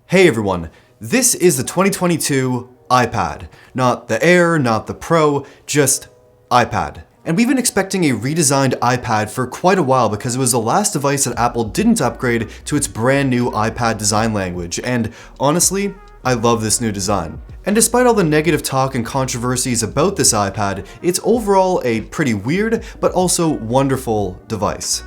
Hey everyone, this is the 2022 iPad. Not the Air, not the Pro, just iPad. And we've been expecting a redesigned iPad for quite a while because it was the last device that Apple didn't upgrade to its brand new iPad design language, and honestly, I love this new design. And despite all the negative talk and controversies about this iPad, it's overall a pretty weird, but also wonderful device.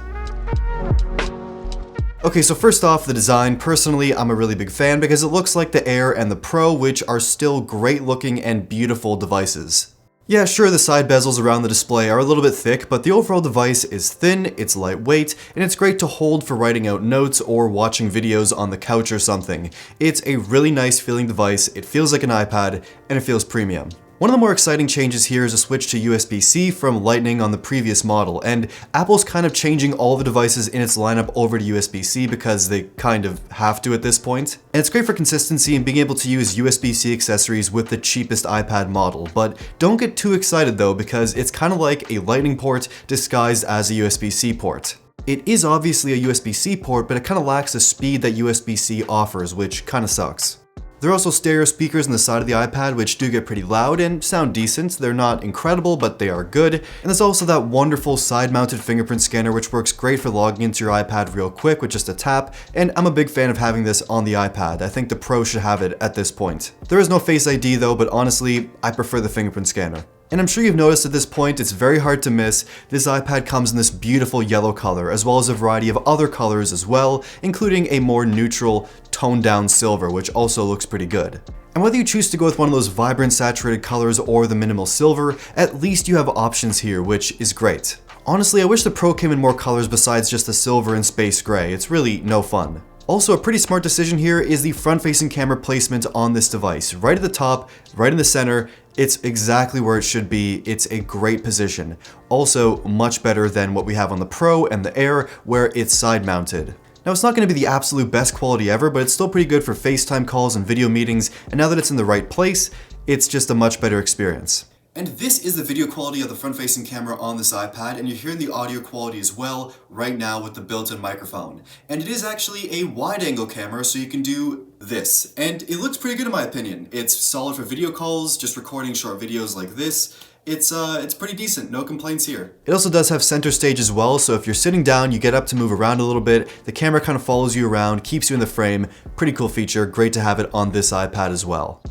Okay, so first off, the design. Personally, I'm a really big fan because it looks like the Air and the Pro, which are still great looking and beautiful devices. Yeah, sure, the side bezels around the display are a little bit thick, but the overall device is thin, it's lightweight, and it's great to hold for writing out notes or watching videos on the couch or something. It's a really nice feeling device, it feels like an iPad, and it feels premium. One of the more exciting changes here is a switch to USB-C from Lightning on the previous model, and Apple's kind of changing all the devices in its lineup over to USB-C because they kind of have to at this point. And it's great for consistency and being able to use USB-C accessories with the cheapest iPad model, but don't get too excited though because it's kind of like a Lightning port disguised as a USB-C port. It is obviously a USB-C port, but it kind of lacks the speed that USB-C offers, which kind of sucks. There are also stereo speakers on the side of the iPad which do get pretty loud and sound decent. They're not incredible, but they are good. And there's also that wonderful side-mounted fingerprint scanner which works great for logging into your iPad real quick with just a tap, and I'm a big fan of having this on the iPad. I think the Pro should have it at this point. There is no Face ID though, but honestly, I prefer the fingerprint scanner. And I'm sure you've noticed at this point, it's very hard to miss, this iPad comes in this beautiful yellow color, as well as a variety of other colors as well, including a more neutral, toned down silver, which also looks pretty good. And whether you choose to go with one of those vibrant saturated colors or the minimal silver, at least you have options here, which is great. Honestly, I wish the Pro came in more colors besides just the silver and space gray. It's really no fun. Also, a pretty smart decision here is the front-facing camera placement on this device. Right at the top, right in the center, it's exactly where it should be. It's a great position. Also, much better than what we have on the Pro and the Air, where it's side-mounted. Now, it's not going to be the absolute best quality ever, but it's still pretty good for FaceTime calls and video meetings, and now that it's in the right place, it's just a much better experience. And this is the video quality of the front-facing camera on this iPad, and you're hearing the audio quality as well right now with the built-in microphone. And it is actually a wide-angle camera, so you can do this. And it looks pretty good in my opinion. It's solid for video calls, just recording short videos like this. It's pretty decent, no complaints here. It also does have center stage as well, so if you're sitting down, you get up to move around a little bit, the camera kind of follows you around, keeps you in the frame. Pretty cool feature, great to have it on this iPad as well.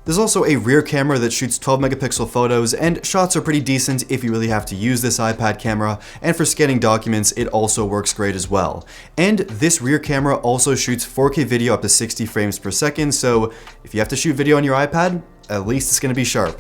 There's also a rear camera that shoots 12 megapixel photos, and shots are pretty decent if you really have to use this iPad camera, and for scanning documents, it also works great as well. And this rear camera also shoots 4K video up to 60 frames per second, so if you have to shoot video on your iPad, at least it's going to be sharp.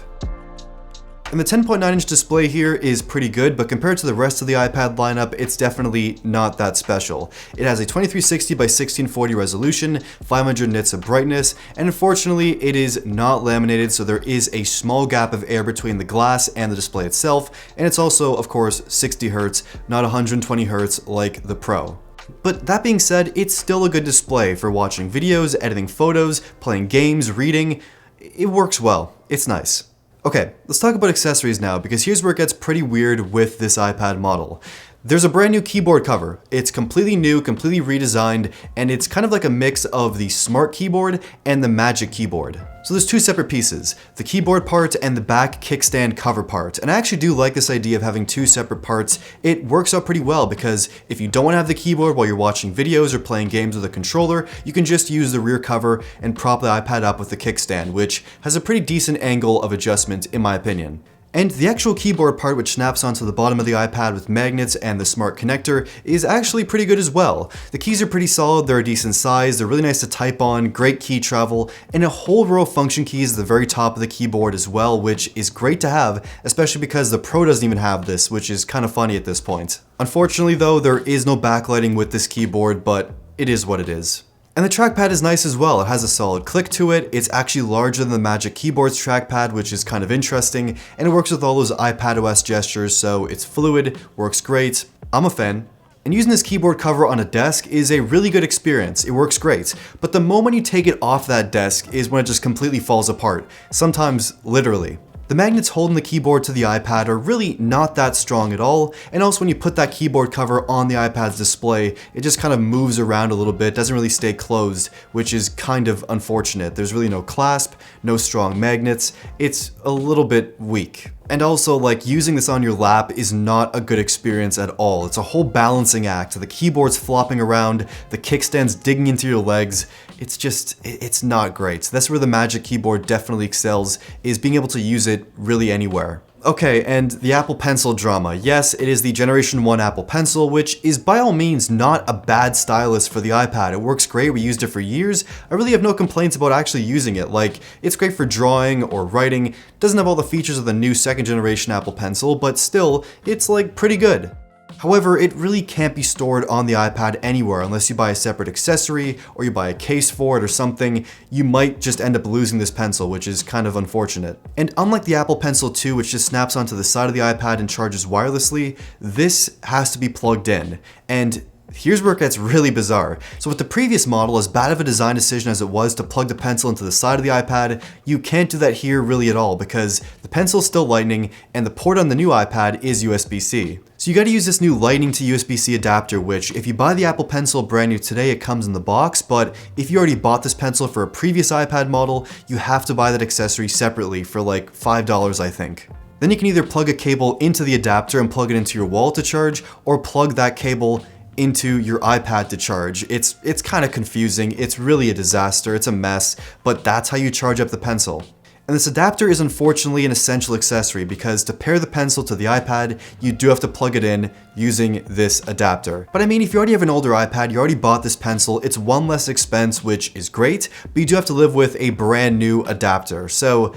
And the 10.9-inch display here is pretty good, but compared to the rest of the iPad lineup, it's definitely not that special. It has a 2360 by 1640 resolution, 500 nits of brightness, and unfortunately, it is not laminated, so there is a small gap of air between the glass and the display itself, and it's also, of course, 60 Hz, not 120 Hz like the Pro. But that being said, it's still a good display for watching videos, editing photos, playing games, reading. It works well. It's nice. Okay, let's talk about accessories now, because here's where it gets pretty weird with this iPad model. There's a brand new keyboard cover. It's completely new, completely redesigned, and it's kind of like a mix of the Smart Keyboard and the Magic Keyboard. So there's two separate pieces, the keyboard part and the back kickstand cover part. And I actually do like this idea of having two separate parts. It works out pretty well because if you don't want to have the keyboard while you're watching videos or playing games with a controller, you can just use the rear cover and prop the iPad up with the kickstand, which has a pretty decent angle of adjustment in my opinion. And the actual keyboard part, which snaps onto the bottom of the iPad with magnets and the smart connector, is actually pretty good as well. The keys are pretty solid, they're a decent size, they're really nice to type on, great key travel, and a whole row of function keys at the very top of the keyboard as well, which is great to have, especially because the Pro doesn't even have this, which is kind of funny at this point. Unfortunately though, there is no backlighting with this keyboard, but it is what it is. And the trackpad is nice as well. It has a solid click to it. It's actually larger than the Magic Keyboard's trackpad, which is kind of interesting, and it works with all those iPadOS gestures, so it's fluid, works great. I'm a fan. And using this keyboard cover on a desk is a really good experience. It works great. But the moment you take it off that desk is when it just completely falls apart. Sometimes literally. The magnets holding the keyboard to the iPad are really not that strong at all, and also when you put that keyboard cover on the iPad's display, it just kind of moves around a little bit, doesn't really stay closed, which is kind of unfortunate. There's really no clasp, no strong magnets, it's a little bit weak. And also, like, using this on your lap is not a good experience at all. It's a whole balancing act. The keyboard's flopping around, the kickstand's digging into your legs. It's not great. So that's where the Magic Keyboard definitely excels, is being able to use it really anywhere. Okay, and the Apple Pencil drama. Yes, it is the Generation 1 Apple Pencil, which is by all means not a bad stylus for the iPad. It works great, we used it for years. I really have no complaints about actually using it. Like, it's great for drawing or writing, doesn't have all the features of the new 2nd generation Apple Pencil, but still, it's like pretty good. However, it really can't be stored on the iPad anywhere unless you buy a separate accessory or you buy a case for it or something. You might just end up losing this pencil, which is kind of unfortunate. And unlike the Apple Pencil 2, which just snaps onto the side of the iPad and charges wirelessly, this has to be plugged in. And here's where it gets really bizarre. So with the previous model, as bad of a design decision as it was to plug the pencil into the side of the iPad, you can't do that here really at all because the pencil's still Lightning and the port on the new iPad is USB-C. So you gotta use this new Lightning to USB-C adapter, which if you buy the Apple Pencil brand new today, it comes in the box, but if you already bought this pencil for a previous iPad model, you have to buy that accessory separately for like $5, I think. Then you can either plug a cable into the adapter and plug it into your wall to charge, or plug that cable into your iPad to charge. It's kind of confusing, it's really a disaster, it's a mess, but that's how you charge up the pencil. And this adapter is unfortunately an essential accessory because to pair the pencil to the iPad, you do have to plug it in using this adapter. But I mean, if you already have an older iPad, you already bought this pencil, it's one less expense, which is great, but you do have to live with a brand new adapter. So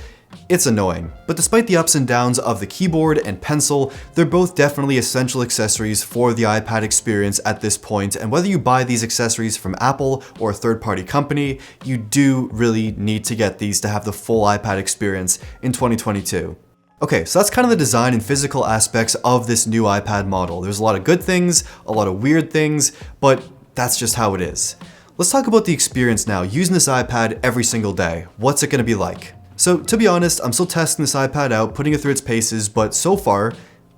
it's annoying. But despite the ups and downs of the keyboard and pencil, they're both definitely essential accessories for the iPad experience at this point, and whether you buy these accessories from Apple or a third-party company, you do really need to get these to have the full iPad experience in 2022. Okay, so that's kind of the design and physical aspects of this new iPad model. There's a lot of good things, a lot of weird things, but that's just how it is. Let's talk about the experience now, using this iPad every single day. What's it gonna be like? So to be honest, I'm still testing this iPad out, putting it through its paces, but so far,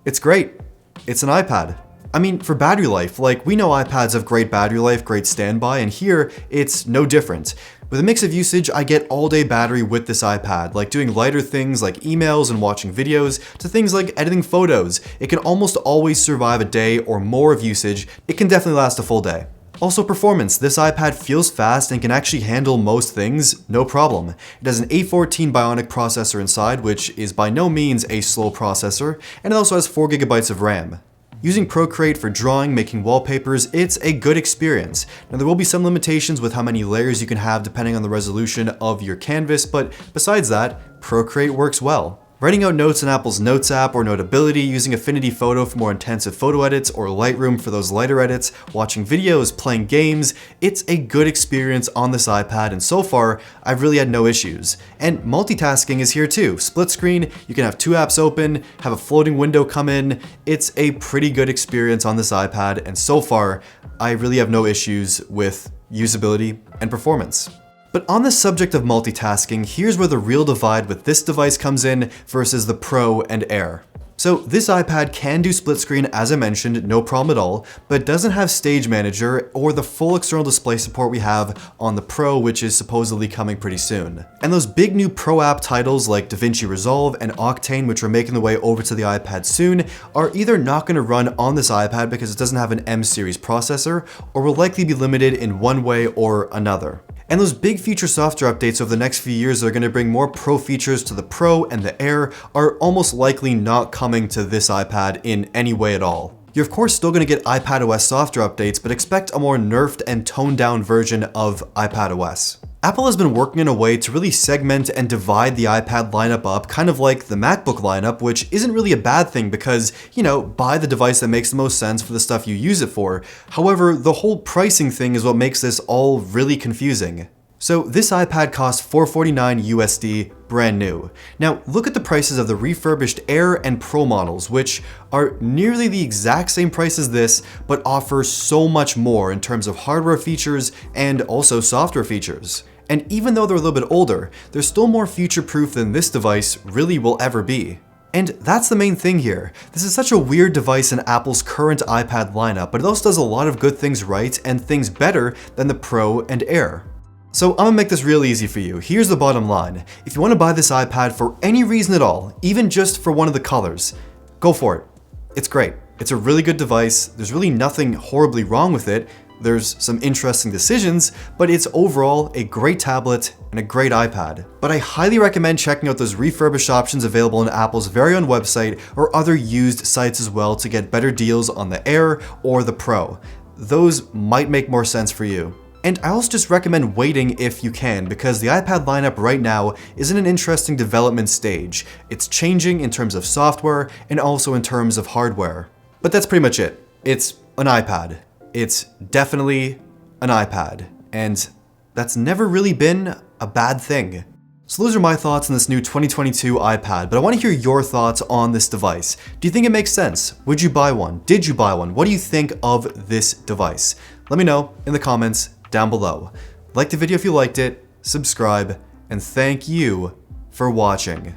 it's great. It's an iPad. I mean, for battery life, like we know iPads have great battery life, great standby, and here it's no different. With a mix of usage, I get all day battery with this iPad, like doing lighter things like emails and watching videos, to things like editing photos. It can almost always survive a day or more of usage. It can definitely last a full day. Also performance, this iPad feels fast and can actually handle most things, no problem. It has an A14 Bionic processor inside, which is by no means a slow processor, and it also has 4 GB of RAM. Using Procreate for drawing, making wallpapers, it's a good experience. Now there will be some limitations with how many layers you can have depending on the resolution of your canvas, but besides that, Procreate works well. Writing out notes in Apple's Notes app or Notability, using Affinity Photo for more intensive photo edits, or Lightroom for those lighter edits, watching videos, playing games, it's a good experience on this iPad, and so far, I've really had no issues. And multitasking is here too. Split screen, you can have 2 apps open, have a floating window come in. It's a pretty good experience on this iPad, and so far, I really have no issues with usability and performance. But on the subject of multitasking, here's where the real divide with this device comes in versus the Pro and Air. So this iPad can do split screen, as I mentioned, no problem at all, but it doesn't have Stage Manager or the full external display support we have on the Pro, which is supposedly coming pretty soon. And those big new Pro app titles like DaVinci Resolve and Octane, which are making their way over to the iPad soon, are either not going to run on this iPad because it doesn't have an M series processor, or will likely be limited in one way or another. And those big future software updates over the next few years that are going to bring more Pro features to the Pro and the Air are almost likely not coming to this iPad in any way at all. You're of course still going to get iPadOS software updates, but expect a more nerfed and toned down version of iPadOS. Apple has been working in a way to really segment and divide the iPad lineup up, kind of like the MacBook lineup, which isn't really a bad thing because, you know, buy the device that makes the most sense for the stuff you use it for. However, the whole pricing thing is what makes this all really confusing. So this iPad costs $449 USD brand new. Now look at the prices of the refurbished Air and Pro models, which are nearly the exact same price as this, but offer so much more in terms of hardware features and also software features. And even though they're a little bit older, they're still more future-proof than this device really will ever be. And that's the main thing here. This is such a weird device in Apple's current iPad lineup, but it also does a lot of good things right and things better than the Pro and Air. So I'm gonna make this real easy for you. Here's the bottom line. If you wanna buy this iPad for any reason at all, even just for one of the colors, go for it. It's great. It's a really good device. There's really nothing horribly wrong with it. There's some interesting decisions, but it's overall a great tablet and a great iPad. But I highly recommend checking out those refurbished options available on Apple's very own website or other used sites as well to get better deals on the Air or the Pro. Those might make more sense for you. And I also just recommend waiting if you can, because the iPad lineup right now is in an interesting development stage. It's changing in terms of software and also in terms of hardware. But that's pretty much it. It's an iPad. It's definitely an iPad, and that's never really been a bad thing. So those are my thoughts on this new 2022 iPad, but I want to hear your thoughts on this device. Do you think it makes sense? Would you buy one? Did you buy one? What do you think of this device? Let me know in the comments down below. Like the video if you liked it, subscribe, and thank you for watching.